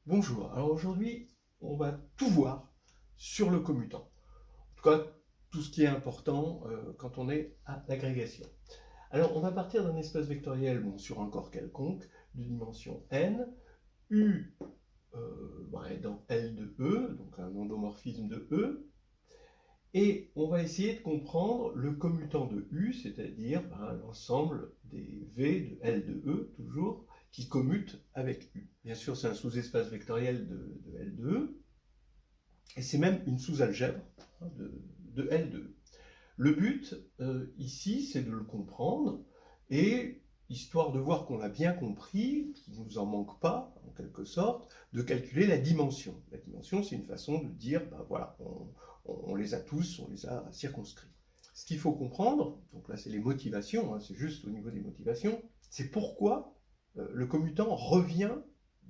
Bonjour, alors aujourd'hui on va tout voir sur le commutant. En tout cas, tout ce qui est important quand on est à l'agrégation. Alors on va partir d'un espace vectoriel sur un corps quelconque de dimension n, U est dans L de E, donc un endomorphisme de E, et on va essayer de comprendre le commutant de U, c'est-à-dire l'ensemble des V de L de E, toujours, qui commutent avec U. Bien sûr, c'est un sous-espace vectoriel de L de E, et c'est même une sous-algèbre de L de E. Le but, ici, c'est de le comprendre, et histoire de voir qu'on l'a bien compris, qu'il ne nous en manque pas, en quelque sorte, de calculer la dimension. La dimension, c'est une façon de dire, voilà, on les a tous, on les a circonscrits. Ce qu'il faut comprendre, donc là c'est les motivations, c'est juste au niveau des motivations, c'est pourquoi le commutant revient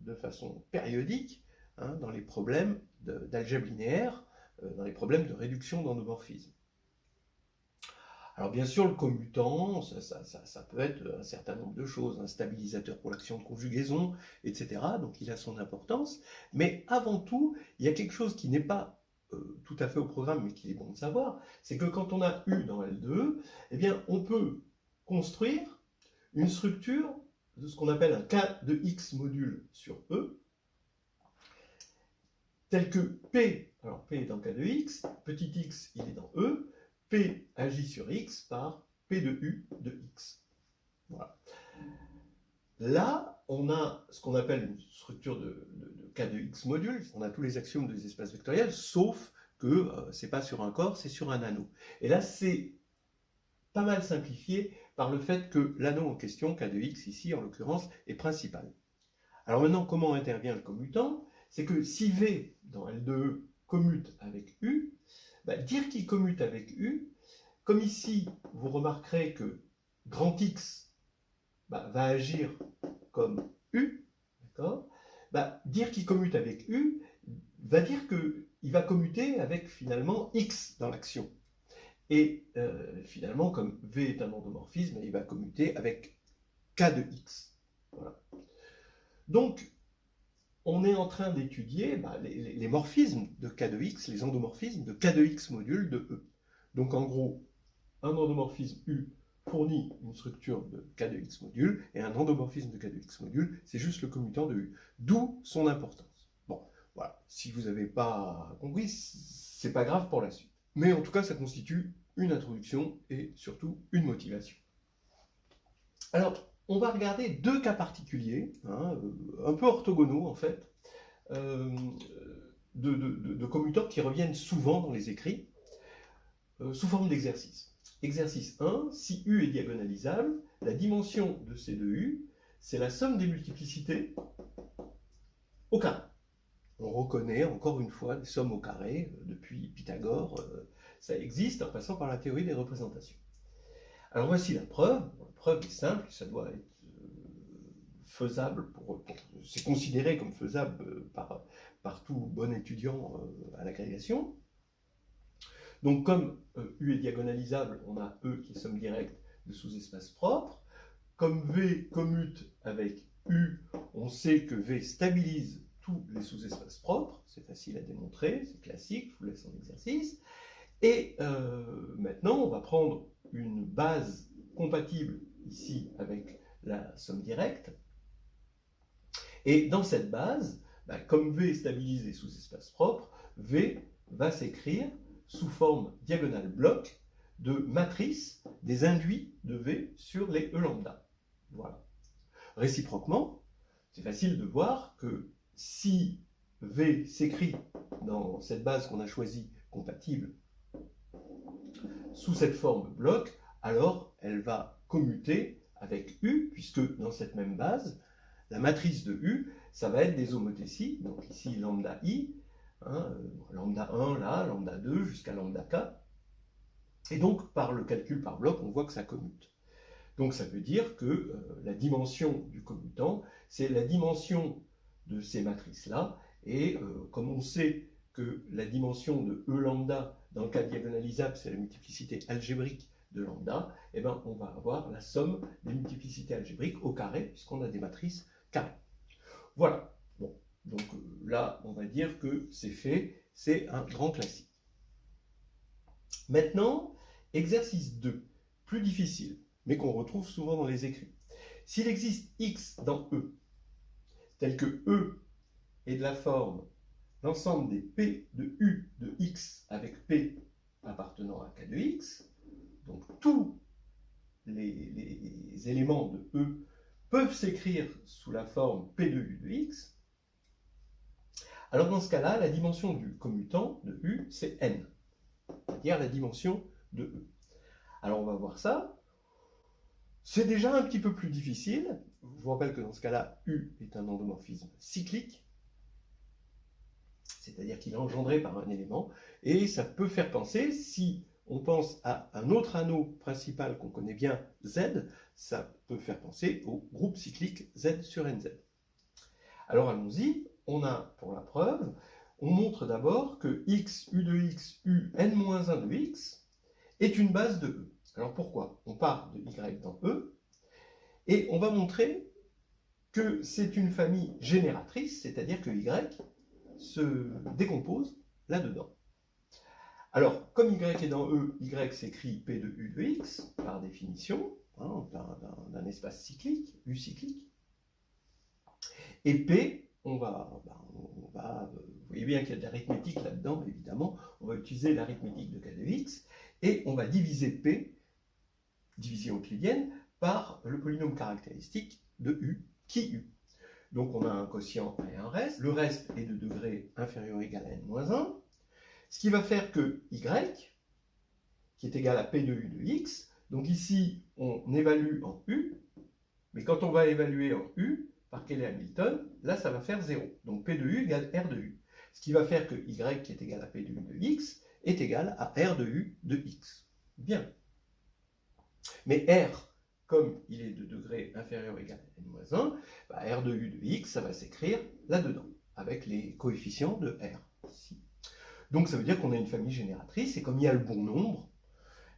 de façon périodique dans les problèmes d'algèbre linéaire, dans les problèmes de réduction d'endomorphisme. Alors bien sûr, le commutant, ça peut être un certain nombre de choses, un stabilisateur pour l'action de conjugaison, etc. Donc il a son importance. Mais avant tout, il y a quelque chose qui n'est pas tout à fait au programme, mais qu'il est bon de savoir, c'est que quand on a U dans L2, eh bien, on peut construire une structure de ce qu'on appelle un K de X module sur E, tel que P, alors P est dans K de X, petit x il est dans E, P agit sur X par P de U de X. Voilà. Là, on a ce qu'on appelle une structure de K de X module, on a tous les axiomes des espaces vectoriels, sauf que ce n'est pas sur un corps, c'est sur un anneau. Et là, c'est pas mal simplifié par le fait que l'anneau en question, K de X ici en l'occurrence, est principal. Alors maintenant, comment intervient le commutant? C'est que si V dans L2E commute avec U, dire qu'il commute avec U, comme ici, vous remarquerez que grand X va agir comme U, d'accord? Dire qu'il commute avec U va dire qu'il va commuter avec finalement X dans l'action. Et finalement, comme V est un endomorphisme, il va commuter avec K de X. Voilà. Donc, on est en train d'étudier les morphismes de K de X, les endomorphismes de K de X module de E. Donc en gros, un endomorphisme U fournit une structure de K de X module, et un endomorphisme de K de X module, c'est juste le commutant de U. D'où son importance. Bon, voilà. Si vous n'avez pas compris, c'est pas grave pour la suite. Mais en tout cas, ça constitue une introduction et surtout une motivation. Alors, on va regarder deux cas particuliers, un peu orthogonaux en fait, de commutants qui reviennent souvent dans les écrits, sous forme d'exercice. Exercice 1, si U est diagonalisable, la dimension de ces deux U, c'est la somme des multiplicités au carré. On reconnaît encore une fois des sommes au carré, depuis Pythagore, ça existe en passant par la théorie des représentations. Alors voici la preuve. La preuve est simple, ça doit être faisable, c'est considéré comme faisable par tout bon étudiant à l'agrégation. Donc comme U est diagonalisable, on a E qui est somme directe de sous-espaces propres. Comme V commute avec U, on sait que V stabilise tous les sous-espaces propres, c'est facile à démontrer, c'est classique, je vous laisse en exercice. Et maintenant, on va prendre une base compatible ici avec la somme directe. Et dans cette base, comme V stabilise les sous-espaces propres, V va s'écrire sous forme diagonale bloc de matrice des induits de V sur les E lambda. Voilà. Réciproquement, c'est facile de voir que si V s'écrit dans cette base qu'on a choisie compatible sous cette forme bloc, alors elle va commuter avec U, puisque dans cette même base, la matrice de U, ça va être des homothéties, donc ici lambda I, lambda 1 là, lambda 2 jusqu'à lambda K. Et donc par le calcul par bloc, on voit que ça commute. Donc ça veut dire que la dimension du commutant, c'est la dimension de ces matrices-là, et comme on sait que la dimension de E lambda, dans le cas diagonalisable, c'est la multiplicité algébrique de lambda, et bien on va avoir la somme des multiplicités algébriques au carré, puisqu'on a des matrices carrées. Voilà. Bon, donc là, on va dire que c'est fait, c'est un grand classique. Maintenant, exercice 2, plus difficile, mais qu'on retrouve souvent dans les écrits. S'il existe x dans E, tel que E est de la forme l'ensemble des P de U de x avec P appartenant à K de x, donc tous les éléments de E peuvent s'écrire sous la forme P de U de x, alors dans ce cas-là, la dimension du commutant de U, c'est n, c'est-à-dire la dimension de E. Alors on va voir ça. C'est déjà un petit peu plus difficile. Je vous rappelle que dans ce cas-là, U est un endomorphisme cyclique, c'est-à-dire qu'il est engendré par un élément, et ça peut faire penser, si on pense à un autre anneau principal qu'on connaît bien, Z, ça peut faire penser au groupe cyclique Z sur NZ. Alors allons-y, on a pour la preuve, on montre d'abord que x, U de x, U, n-1 de x est une base de E. Alors pourquoi? On part de Y dans E, et on va montrer que c'est une famille génératrice, c'est-à-dire que Y se décompose là-dedans. Alors, comme Y est dans E, Y s'écrit P de U de X, par définition, hein, d'un espace cyclique, U cyclique. Et P, vous voyez bien qu'il y a de l'arithmétique là-dedans, évidemment, on va utiliser l'arithmétique de K de X, et on va diviser P, division euclidienne, par le polynôme caractéristique de U, qui U. Donc on a un quotient et un reste. Le reste est de degré inférieur ou égal à n-1. Ce qui va faire que y, qui est égal à p de u de x, donc ici on évalue en u, mais quand on va évaluer en u, par Cayley-Hamilton, là ça va faire 0. Donc p de u égale r de u. Ce qui va faire que y, qui est égal à p de u de x, est égal à r de u de x. Bien. Mais r, comme il est de degré inférieur ou égal à n-1, r de u de x, ça va s'écrire là-dedans, avec les coefficients de r, ici. Donc ça veut dire qu'on a une famille génératrice, et comme il y a le bon nombre,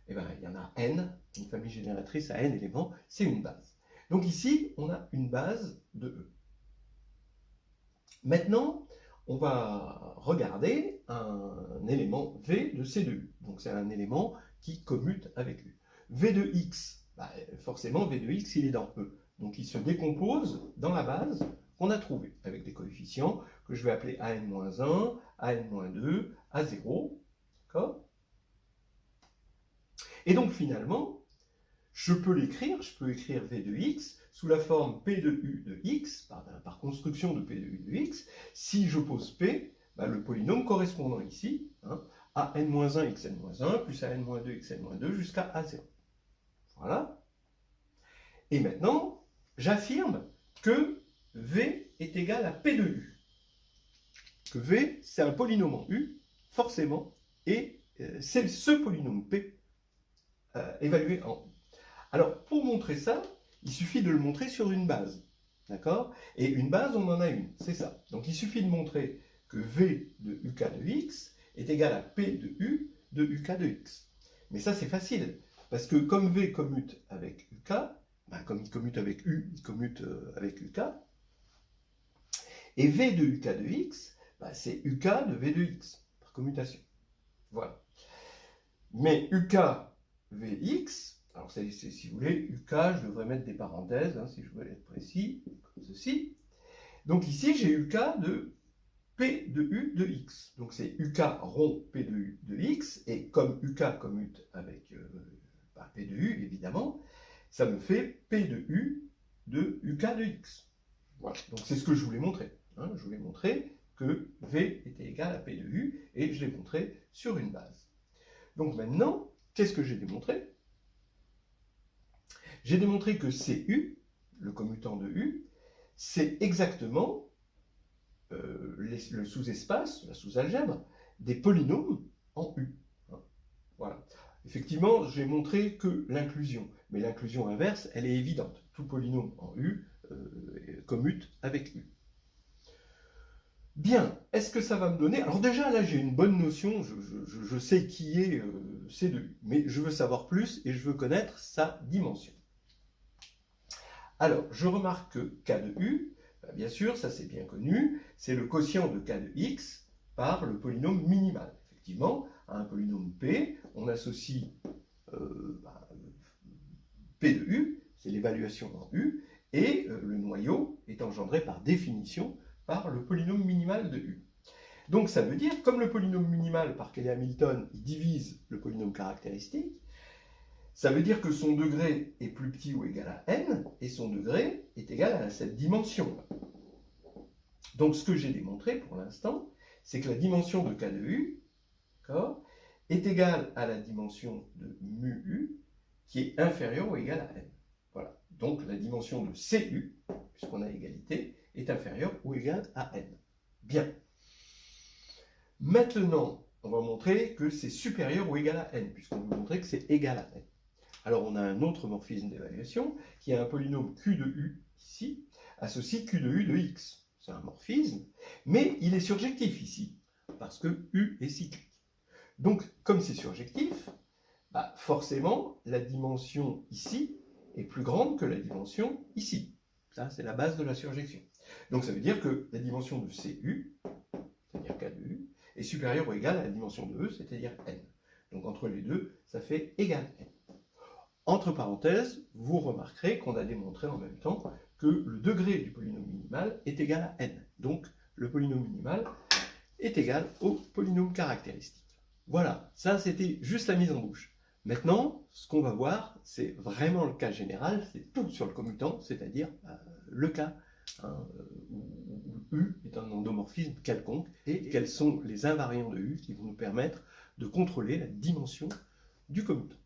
eh ben, il y en a n, une famille génératrice à n éléments, c'est une base. Donc ici, on a une base de E. Maintenant, on va regarder un élément V de C de U. Donc c'est un élément qui commute avec U. V de X, forcément V de X, il est dans E. Donc il se décompose dans la base qu'on a trouvée, avec des coefficients que je vais appeler AN-1, AN-2, A0, d'accord? Et donc finalement, je peux écrire V de x sous la forme P de U de x, par construction de P de U de x, si je pose P, le polynôme correspondant ici, hein, à n-1 xn-1 plus à n-2 xn-2 jusqu'à A0. Voilà. Et maintenant, j'affirme que V est égal à P de U. Que V, c'est un polynôme en U, forcément, et c'est ce polynôme P évalué en U. Alors, pour montrer ça, il suffit de le montrer sur une base. D'accord? Et une base, on en a une, c'est ça. Donc, il suffit de montrer que V de UK de X est égal à P de U de UK de X. Mais ça, c'est facile, parce que comme V commute avec UK, comme il commute avec U, il commute avec UK, et V de UK de X, c'est UK de V de X, par commutation. Voilà. Mais UK Vx, alors si vous voulez, UK, je devrais mettre des parenthèses, hein, si je veux être précis, comme ceci. Donc ici, j'ai UK de P de U de X. Donc c'est UK rond P de U de X, et comme UK commute avec P de U, évidemment, ça me fait P de U de UK de X. Voilà, donc c'est ce que je voulais montrer. Hein. Je voulais montrer que V était égal à P de U, et je l'ai montré sur une base. Donc maintenant, qu'est-ce que j'ai démontré? J'ai démontré que CU, le commutant de U, c'est exactement le sous-espace, la sous-algèbre, des polynômes en U. Hein. Voilà. Effectivement, j'ai montré que l'inclusion, mais l'inclusion inverse, elle est évidente. Tout polynôme en U commute avec U. Bien, est-ce que ça va me donner... Alors déjà, là, j'ai une bonne notion, je sais qui est C de U, mais je veux savoir plus et je veux connaître sa dimension. Alors, je remarque que K de U, Bien sûr, ça c'est bien connu, c'est le quotient de k de x par le polynôme minimal. Effectivement, à un polynôme p, on associe p de u, c'est l'évaluation dans u, et le noyau est engendré par définition par le polynôme minimal de u. Donc ça veut dire, comme le polynôme minimal par Cayley-Hamilton, il divise le polynôme caractéristique, ça veut dire que son degré est plus petit ou égal à n, et son degré est égal à cette dimension. Donc ce que j'ai démontré pour l'instant, c'est que la dimension de k de u est égale à la dimension de mu u, qui est inférieure ou égale à n. Voilà. Donc la dimension de cu, puisqu'on a égalité, est inférieure ou égale à n. Bien. Maintenant, on va montrer que c'est supérieur ou égal à n, puisqu'on veut montrer que c'est égal à n. Alors on a un autre morphisme d'évaluation, qui est un polynôme q de u, ici, associe q de u de x. C'est un morphisme, mais il est surjectif ici, parce que u est cyclique. Donc, comme c'est surjectif, forcément, la dimension ici est plus grande que la dimension ici. Ça, c'est la base de la surjection. Donc, ça veut dire que la dimension de cu, c'est-à-dire k de u, est supérieure ou égale à la dimension de e, c'est-à-dire n. Donc, entre les deux, ça fait égal n. Entre parenthèses, vous remarquerez qu'on a démontré en même temps que le degré du polynôme minimal est égal à n. Donc, le polynôme minimal est égal au polynôme caractéristique. Voilà, ça c'était juste la mise en bouche. Maintenant, ce qu'on va voir, c'est vraiment le cas général, c'est tout sur le commutant, c'est-à-dire le cas où U est un endomorphisme quelconque, et quels sont les invariants de U qui vont nous permettre de contrôler la dimension du commutant.